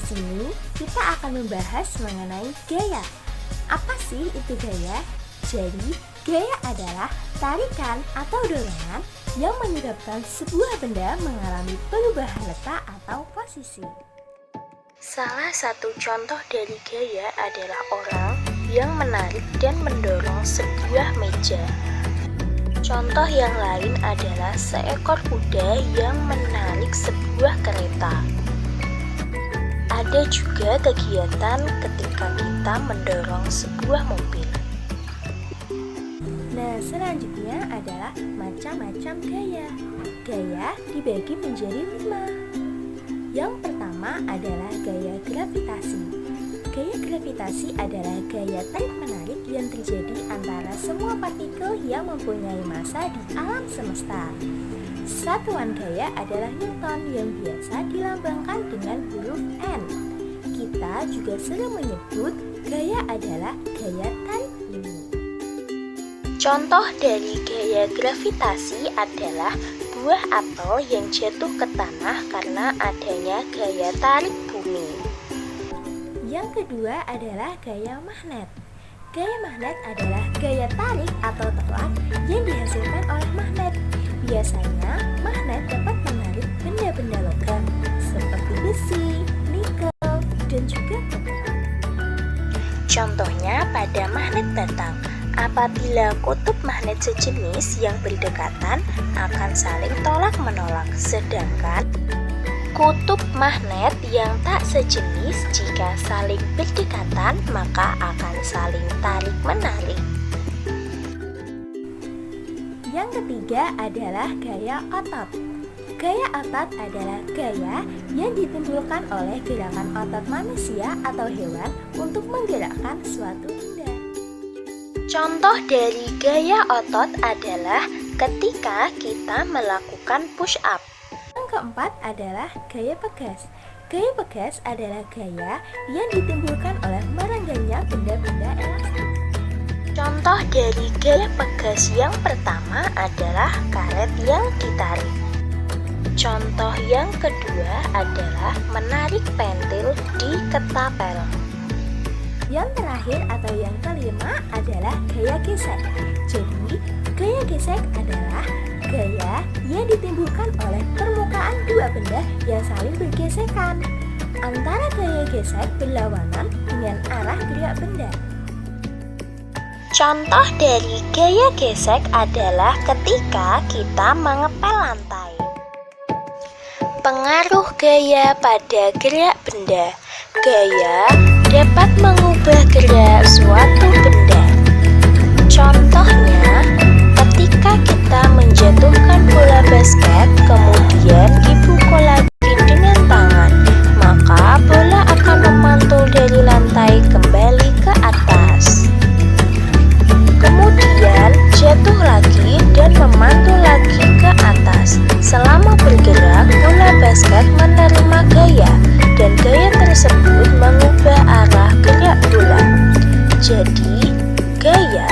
sini kita akan membahas mengenai gaya. Apa sih itu gaya? Jadi, gaya adalah tarikan atau dorongan yang menyebabkan sebuah benda mengalami perubahan letak atau posisi. Salah satu contoh dari gaya adalah orang yang menarik dan mendorong sebuah meja. Contoh yang lain adalah seekor kuda yang menarik sebuah kereta. Ada juga kegiatan ketika kita mendorong sebuah mobil. Nah, selanjutnya adalah macam-macam gaya. Gaya dibagi menjadi 5. Yang pertama adalah gaya gravitasi. Gaya gravitasi adalah gaya tarik-menarik yang terjadi antara semua partikel yang mempunyai massa di alam semesta. Satuan gaya adalah Newton yang biasa dilambangkan dengan huruf N. Kita juga sering menyebut gaya adalah gaya tarik bumi. Contoh dari gaya gravitasi adalah buah apel yang jatuh ke tanah karena adanya gaya tarik bumi. Yang kedua adalah gaya magnet. Gaya magnet adalah gaya tarik atau tolak yang dihasilkan oleh magnet. Biasanya, magnet dapat menarik benda-benda logam seperti besi, nikel, dan juga koper. Contohnya pada magnet batang. Apabila kutub magnet sejenis yang berdekatan akan saling tolak-menolak, sedangkan kutub magnet yang tak sejenis jika saling berdekatan maka akan saling tarik-menarik. Yang ketiga adalah gaya otot. Gaya otot adalah gaya yang ditimbulkan oleh gerakan otot manusia atau hewan untuk menggerakkan suatu benda. Contoh dari gaya otot adalah ketika kita melakukan push up. Yang keempat adalah gaya pegas. Gaya pegas adalah gaya yang ditimbulkan oleh merenggangnya benda-benda elastik. Contoh dari gaya pegas yang pertama adalah karet yang ditarik. Contoh yang kedua adalah menarik pentil di ketapel. Yang terakhir atau yang kelima adalah gaya gesek. Jadi, gaya gesek adalah gaya yang ditimbulkan oleh permukaan dua benda yang saling bergesekan. Antara gaya gesek berlawanan dengan arah gerak benda. Contoh dari gaya gesek adalah ketika kita mengepel lantai. Pengaruh gaya pada gerak benda. Gaya dapat mengubah gerak suatu benda. Contohnya, ketika kita menjatuhkan bola basket kemudian dipukul lagi dengan tangan, maka bola akan memantul dari lantai kembali ke atas. Kemudian jatuh lagi dan memantul lagi ke atas. Selama bergerak, bola basket menerima gaya dan gaya tersebut mengubah arah gerak bola. Jadi, gaya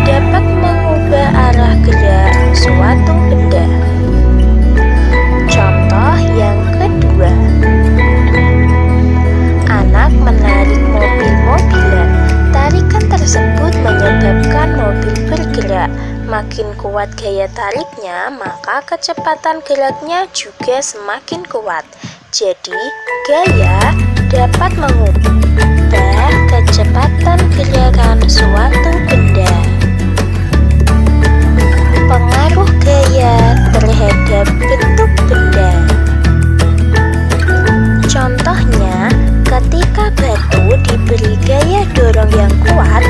dapat mengubah arah gerak suatu benda. Contoh yang kedua, anak menarik mobil-mobilan. Tarikan tersebut menyebabkan mobil bergerak. Makin kuat gaya tariknya, maka kecepatan geraknya juga semakin kuat. Jadi, gaya dapat mengubah kecepatan gerakan suatu benda. Pengaruh gaya terhadap bentuk benda. Contohnya, ketika batu diberi gaya dorong yang kuat,